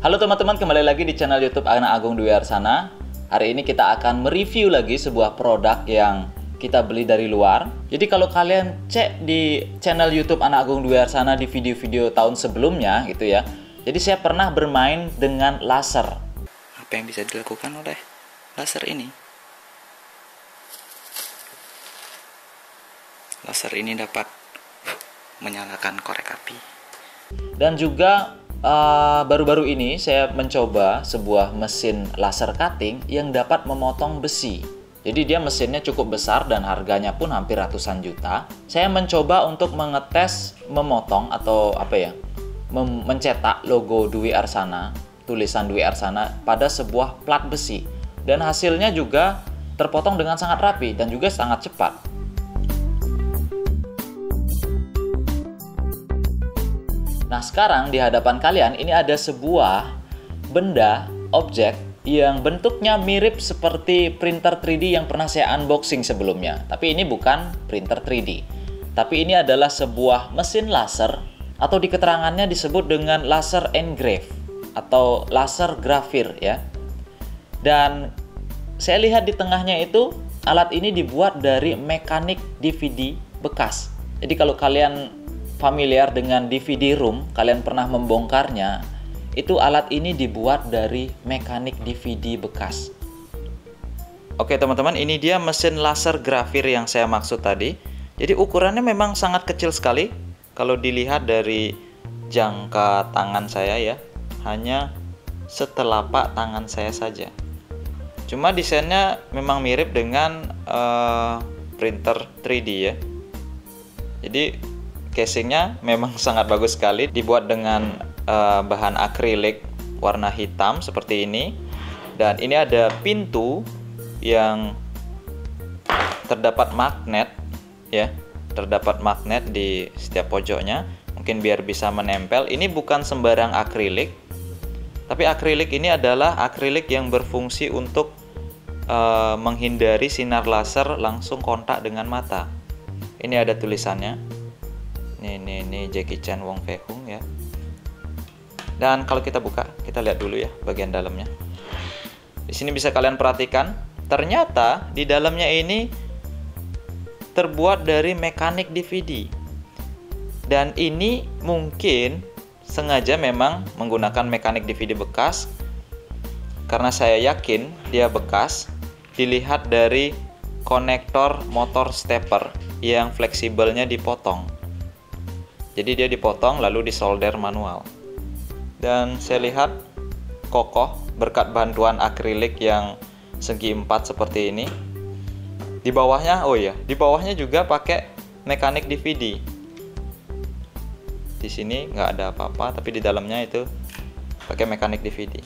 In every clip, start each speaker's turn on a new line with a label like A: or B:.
A: Halo teman-teman, kembali lagi di channel YouTube Anak Agung Dwi Arsana. Hari ini kita akan mereview lagi sebuah produk yang kita beli dari luar. Jadi kalau kalian cek di channel YouTube Anak Agung Dwi Arsana di video-video tahun sebelumnya gitu ya. Jadi saya pernah bermain dengan laser. Apa yang bisa dilakukan oleh laser ini? Laser ini dapat menyalakan korek api. Dan juga baru-baru ini saya mencoba sebuah mesin laser cutting yang dapat memotong besi. Jadi dia mesinnya cukup besar dan harganya pun hampir ratusan juta. Saya mencoba untuk mengetes memotong atau mencetak logo Dwi Arsana, tulisan Dwi Arsana pada sebuah plat besi. Dan hasilnya juga terpotong dengan sangat rapi dan juga sangat cepat. Nah, sekarang di hadapan kalian ini ada sebuah benda, objek yang bentuknya mirip seperti printer 3D yang pernah saya unboxing sebelumnya. Tapi ini bukan printer 3D. Tapi ini adalah sebuah mesin laser atau di keterangannya disebut dengan laser engrave atau laser grafir ya. Dan saya lihat di tengahnya itu alat ini dibuat dari mekanik DVD bekas. Jadi kalau kalian familiar dengan DVD room, kalian pernah membongkarnya, itu alat ini dibuat dari mekanik DVD bekas. Oke teman-teman, ini dia mesin laser grafir yang saya maksud tadi. Jadi ukurannya memang sangat kecil sekali. Kalau dilihat dari jangka tangan saya ya, hanya setelapak tangan saya saja. Cuma desainnya memang mirip dengan printer 3D ya. Jadi casingnya memang sangat bagus sekali, dibuat dengan bahan akrilik warna hitam seperti ini. Dan ini ada pintu yang terdapat magnet ya, terdapat magnet di setiap pojoknya, mungkin biar bisa menempel. Ini bukan sembarang akrilik, tapi akrilik ini adalah akrilik yang berfungsi untuk menghindari sinar laser langsung kontak dengan mata. Ini ada tulisannya. Ini Jackie Chan Wong Fei Hung ya. Dan kalau kita buka, kita lihat dulu ya bagian dalamnya. Di sini bisa kalian perhatikan, ternyata di dalamnya ini terbuat dari mekanik DVD. Dan ini mungkin sengaja memang menggunakan mekanik DVD bekas, karena saya yakin dia bekas. Dilihat dari konektor motor stepper yang fleksibelnya dipotong. Jadi dia dipotong lalu disolder manual. Dan saya lihat kokoh berkat bantuan akrilik yang segi 4 seperti ini. Di bawahnya, di bawahnya juga pakai mekanik DVD. Di sini nggak ada apa-apa, tapi di dalamnya itu pakai mekanik DVD.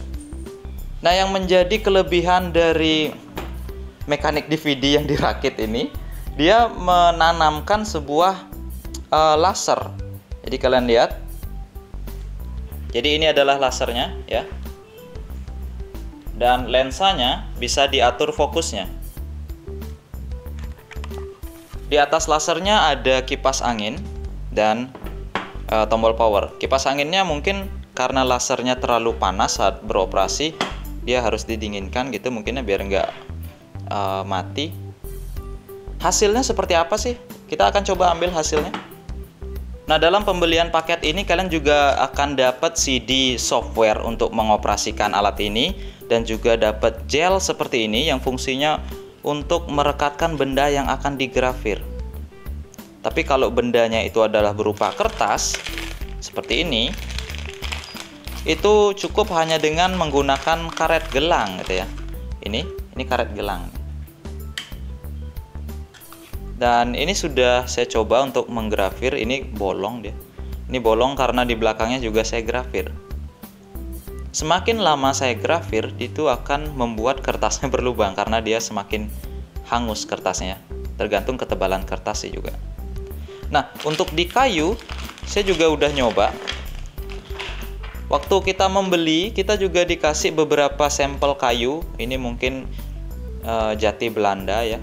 A: Nah, yang menjadi kelebihan dari mekanik DVD yang dirakit ini, dia menanamkan sebuah laser. Jadi kalian lihat. Jadi ini adalah lasernya ya. Dan lensanya bisa diatur fokusnya. Di atas lasernya ada kipas angin dan tombol power. Kipas anginnya mungkin karena lasernya terlalu panas saat beroperasi, dia harus didinginkan gitu mungkinnya biar nggak mati. Hasilnya seperti apa sih? Kita akan coba ambil hasilnya. Nah, dalam pembelian paket ini kalian juga akan dapat CD software untuk mengoperasikan alat ini dan juga dapat gel seperti ini yang fungsinya untuk merekatkan benda yang akan digrafir. Tapi kalau bendanya itu adalah berupa kertas seperti ini, itu cukup hanya dengan menggunakan karet gelang gitu ya. Ini karet gelang. Dan ini sudah saya coba untuk menggrafir. Ini bolong dia. Ini bolong karena di belakangnya juga saya grafir. Semakin lama saya grafir, itu akan membuat kertasnya berlubang karena dia semakin hangus kertasnya. Tergantung ketebalan kertas sih juga. Nah, untuk di kayu, saya juga udah nyoba. Waktu kita membeli, kita juga dikasih beberapa sampel kayu. Ini mungkin jati Belanda ya.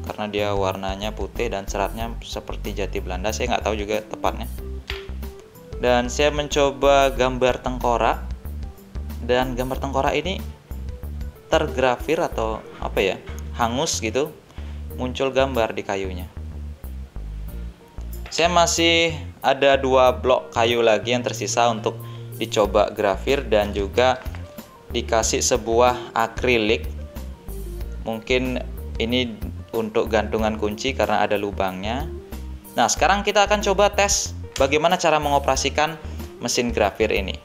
A: Karena dia warnanya putih dan seratnya seperti jati Belanda, saya nggak tahu juga tepatnya. Dan saya mencoba gambar tengkorak dan gambar tengkorak ini tergrafir atau apa ya, hangus gitu, muncul gambar di kayunya. Saya masih ada 2 blok kayu lagi yang tersisa untuk dicoba grafir dan juga dikasih sebuah akrilik. Mungkin ini untuk gantungan kunci karena ada lubangnya. Nah, sekarang kita akan coba tes bagaimana cara mengoperasikan mesin grafir ini.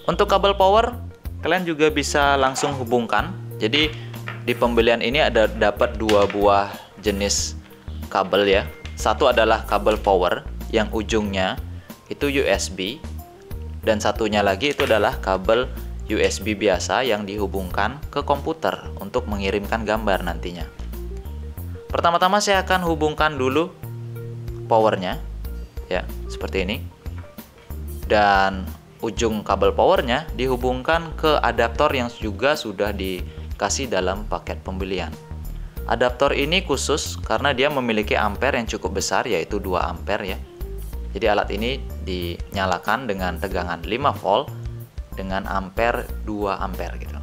A: Untuk kabel power, kalian juga bisa langsung hubungkan. Jadi di pembelian ini ada dapat 2 buah jenis kabel ya. Satu adalah kabel power yang ujungnya itu USB, dan satunya lagi itu adalah kabel USB biasa yang dihubungkan ke komputer untuk mengirimkan gambar nantinya. Pertama-tama saya akan hubungkan dulu powernya ya, seperti ini. Dan ujung kabel powernya dihubungkan ke adaptor yang juga sudah dikasih dalam paket pembelian. Adaptor ini khusus karena dia memiliki ampere yang cukup besar, yaitu 2 ampere ya. Jadi alat ini dinyalakan dengan tegangan 5 volt dengan ampere 2 ampere gitu.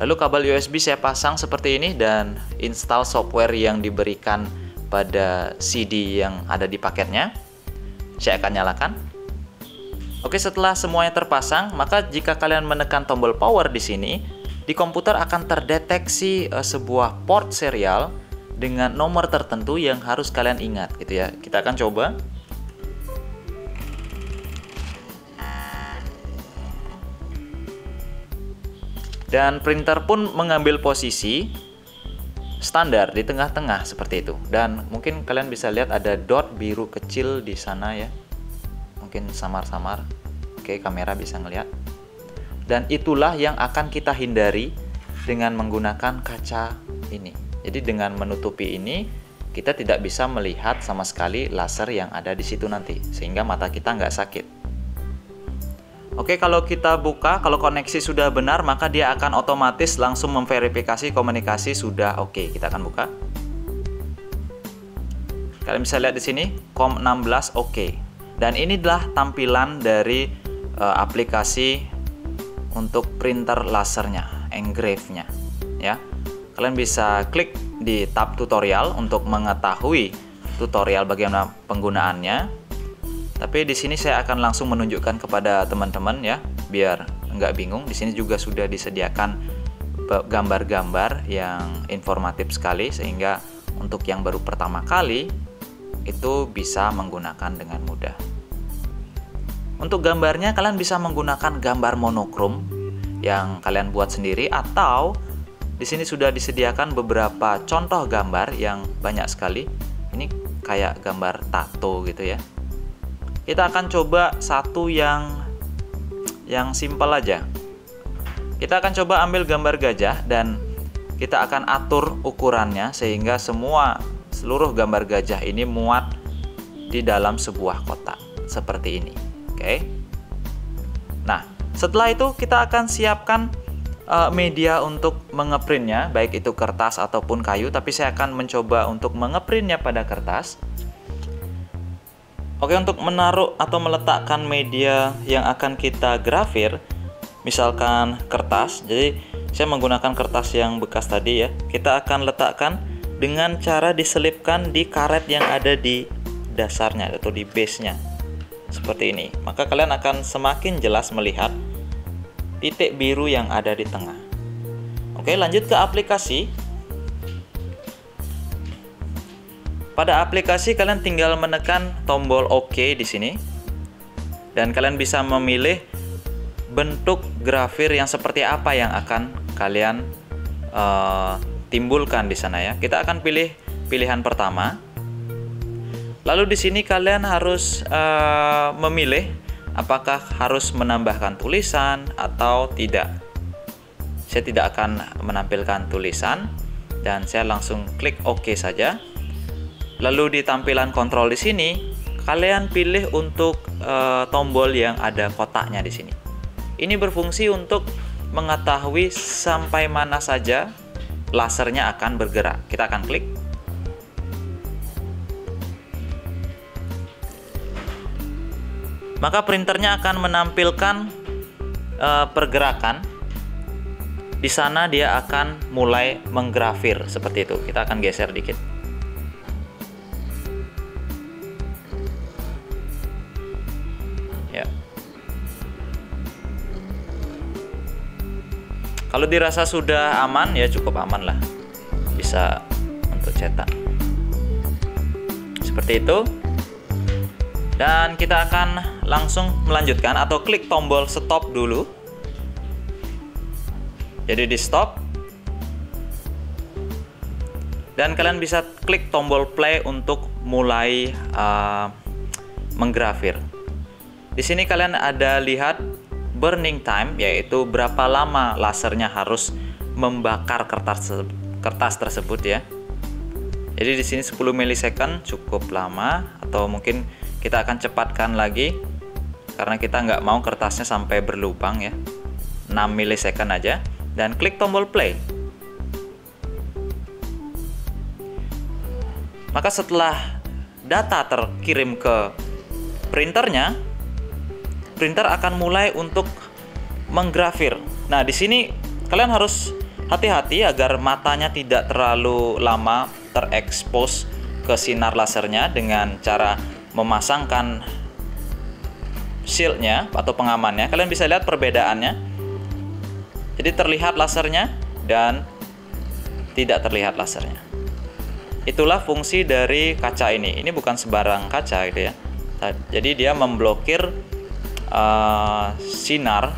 A: Lalu kabel USB saya pasang seperti ini dan install software yang diberikan pada CD yang ada di paketnya. Saya akan nyalakan. Oke, setelah semuanya terpasang, maka jika kalian menekan tombol power di sini, di komputer akan terdeteksi sebuah port serial dengan nomor tertentu yang harus kalian ingat gitu ya. Kita akan coba. Dan printer pun mengambil posisi standar di tengah-tengah seperti itu. Dan mungkin kalian bisa lihat ada dot biru kecil di sana ya. Mungkin samar-samar. Oke, kamera bisa ngelihat. Dan itulah yang akan kita hindari dengan menggunakan kaca ini. Jadi dengan menutupi ini, kita tidak bisa melihat sama sekali laser yang ada di situ nanti, sehingga mata kita nggak sakit. Oke, kalau kita buka, kalau koneksi sudah benar, maka dia akan otomatis langsung memverifikasi komunikasi sudah oke. Kita akan buka. Kalian bisa lihat di sini, COM16 oke. Dan inilah tampilan dari aplikasi untuk printer lasernya, engrave-nya ya. Kalian bisa klik di tab tutorial untuk mengetahui tutorial bagaimana penggunaannya. Tapi di sini saya akan langsung menunjukkan kepada teman-teman ya, biar nggak bingung. Di sini juga sudah disediakan gambar-gambar yang informatif sekali, sehingga untuk yang baru pertama kali itu bisa menggunakan dengan mudah. Untuk gambarnya kalian bisa menggunakan gambar monokrom yang kalian buat sendiri, atau di sini sudah disediakan beberapa contoh gambar yang banyak sekali. Ini kayak gambar tato gitu ya. Kita akan coba satu yang simpel aja. Kita akan coba ambil gambar gajah dan kita akan atur ukurannya sehingga seluruh gambar gajah ini muat di dalam sebuah kotak seperti ini. Oke. Nah, setelah itu kita akan siapkan media untuk mengeprintnya, baik itu kertas ataupun kayu, tapi saya akan mencoba untuk mengeprintnya pada kertas. Oke, untuk menaruh atau meletakkan media yang akan kita grafir, misalkan kertas, jadi saya menggunakan kertas yang bekas tadi ya, kita akan letakkan dengan cara diselipkan di karet yang ada di dasarnya atau di base-nya. Seperti ini, maka kalian akan semakin jelas melihat titik biru yang ada di tengah. Oke, lanjut ke aplikasi. Pada aplikasi kalian tinggal menekan tombol OK di sini. Dan kalian bisa memilih bentuk grafir yang seperti apa yang akan kalian timbulkan di sana ya. Kita akan pilih pilihan pertama. Lalu di sini kalian harus memilih apakah harus menambahkan tulisan atau tidak. Saya tidak akan menampilkan tulisan dan saya langsung klik OK saja. Lalu di tampilan kontrol di sini kalian pilih untuk tombol yang ada kotaknya di sini. Ini berfungsi untuk mengetahui sampai mana saja lasernya akan bergerak. Kita akan klik. Maka printernya akan menampilkan pergerakan, di sana dia akan mulai menggrafir seperti itu. Kita akan geser dikit. Ya. Kalau dirasa sudah aman, ya cukup aman lah, bisa untuk cetak. Seperti itu. Dan kita akan langsung melanjutkan atau klik tombol stop dulu. Jadi di stop. Dan kalian bisa klik tombol play untuk mulai menggrafir. Di sini kalian ada lihat burning time, yaitu berapa lama lasernya harus membakar kertas tersebut ya. Jadi di sini 10 milisecond cukup lama, atau mungkin kita akan cepatkan lagi karena kita nggak mau kertasnya sampai berlubang ya. 6 milisecond aja, dan klik tombol play. Maka setelah data terkirim ke printernya, printer akan mulai untuk menggrafir. Nah, di sini kalian harus hati-hati agar matanya tidak terlalu lama terekspos ke sinar lasernya dengan cara memasangkan shieldnya atau pengamannya. Kalian bisa lihat perbedaannya. Jadi terlihat lasernya dan tidak terlihat lasernya. Itulah fungsi dari kaca ini. Ini bukan sembarang kaca gitu ya. Jadi dia memblokir sinar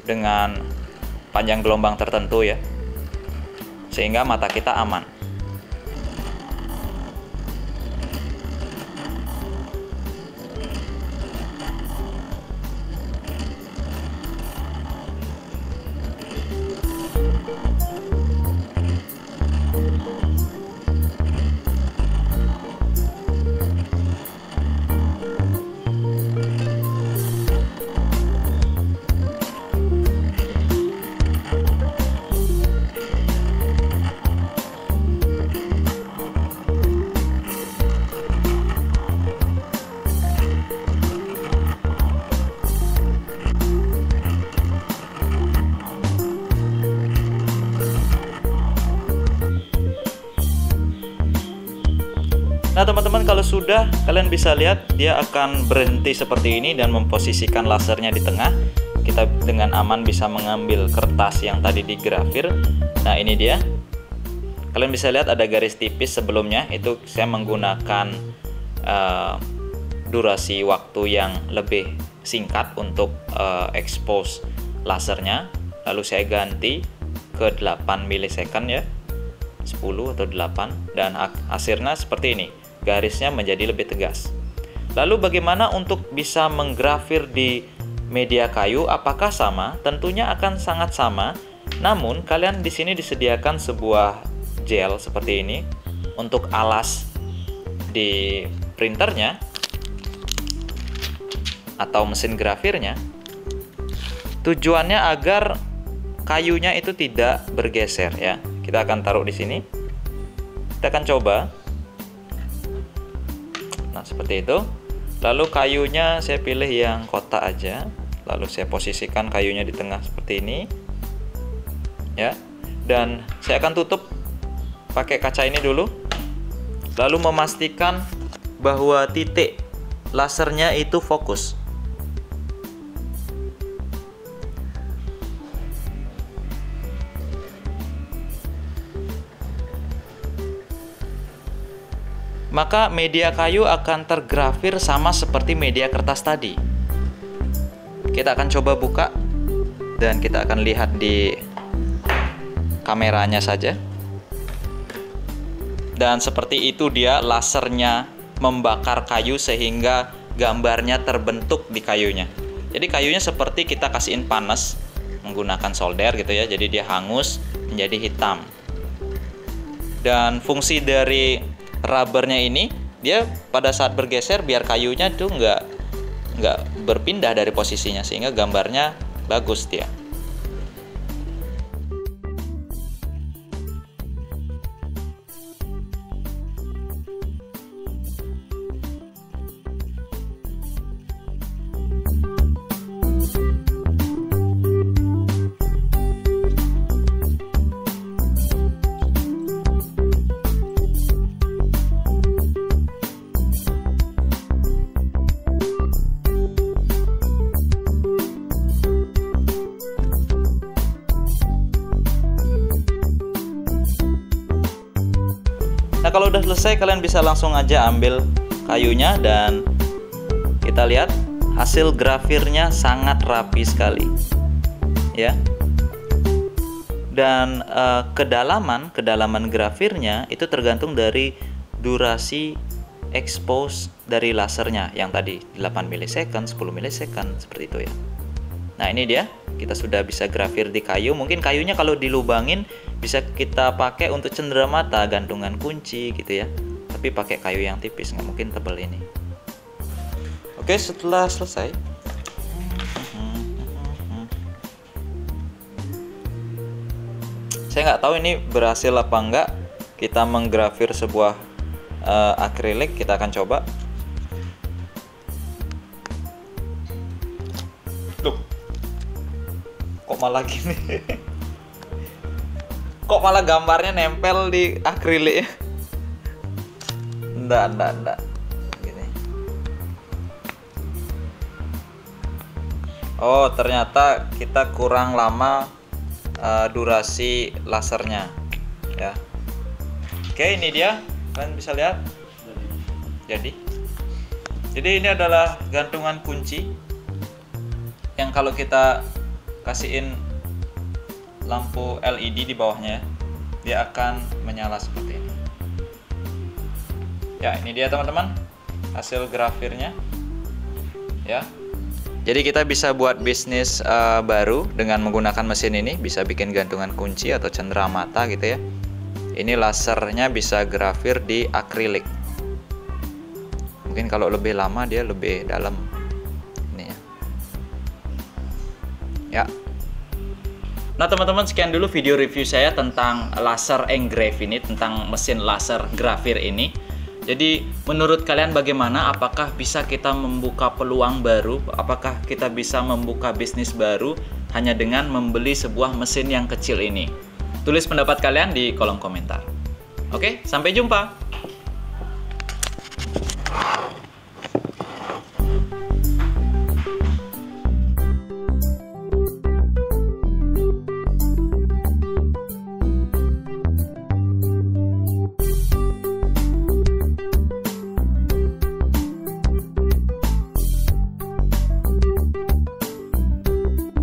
A: dengan panjang gelombang tertentu ya, sehingga mata kita aman. Nah teman-teman, kalau sudah, kalian bisa lihat dia akan berhenti seperti ini dan memposisikan lasernya di tengah. Kita dengan aman bisa mengambil kertas yang tadi digrafir. Nah ini dia. Kalian bisa lihat ada garis tipis sebelumnya. Itu saya menggunakan durasi waktu yang lebih singkat untuk expose lasernya. Lalu saya ganti ke 8 milisecond ya, 10 atau 8, dan hasilnya seperti ini. Garisnya menjadi lebih tegas. Lalu bagaimana untuk bisa menggrafir di media kayu? Apakah sama? Tentunya akan sangat sama. Namun kalian di sini disediakan sebuah gel seperti ini untuk alas di printernya atau mesin grafirnya. Tujuannya agar kayunya itu tidak bergeser ya. Kita akan taruh di sini. Kita akan coba. Nah, seperti itu. Lalu kayunya saya pilih yang kotak aja. Lalu saya posisikan kayunya di tengah seperti ini. Ya. Dan saya akan tutup pakai kaca ini dulu. Lalu memastikan bahwa titik lasernya itu fokus. Maka media kayu akan tergrafir sama seperti media kertas tadi. Kita akan coba buka dan kita akan lihat di kameranya saja. Dan seperti itu dia lasernya membakar kayu sehingga gambarnya terbentuk di kayunya. Jadi kayunya seperti kita kasihin panas menggunakan solder gitu ya. Jadi dia hangus menjadi hitam. Dan fungsi dari rubbernya ini, dia pada saat bergeser biar kayunya tuh nggak berpindah dari posisinya, sehingga gambarnya bagus dia. kalau udah selesai, kalian bisa langsung aja ambil kayunya, dan kita lihat hasil grafirnya sangat rapi sekali ya. Dan kedalaman grafirnya itu tergantung dari durasi expose dari lasernya yang tadi 8 milisecond, 10 milisecond seperti itu ya. Nah, ini dia, kita sudah bisa grafir di kayu. Mungkin kayunya kalau dilubangin bisa kita pakai untuk cenderamata, gantungan kunci gitu ya. Tapi pakai kayu yang tipis, nggak mungkin tebal ini. Oke, setelah selesai, saya nggak tahu ini berhasil apa enggak. Kita menggrafir sebuah akrilik, kita akan coba. Loh, kok malah gini? Kok malah gambarnya nempel di akrilik? Enggak. Gini. Oh, ternyata kita kurang lama durasi lasernya ya. Oke, ini dia, kalian bisa lihat. Jadi ini adalah gantungan kunci yang kalau kita kasihin lampu LED di bawahnya, dia akan menyala seperti ini ya. Ini dia teman-teman hasil grafirnya ya. Jadi kita bisa buat bisnis baru dengan menggunakan mesin ini, bisa bikin gantungan kunci atau cenderamata gitu ya. Ini lasernya bisa grafir di akrilik. Mungkin kalau lebih lama dia lebih dalam ini ya. Nah teman-teman, sekian dulu video review saya tentang laser engrave ini, tentang mesin laser grafir ini. Jadi menurut kalian bagaimana? Apakah bisa kita membuka peluang baru? Apakah kita bisa membuka bisnis baru hanya dengan membeli sebuah mesin yang kecil ini? Tulis pendapat kalian di kolom komentar. Oke, sampai jumpa.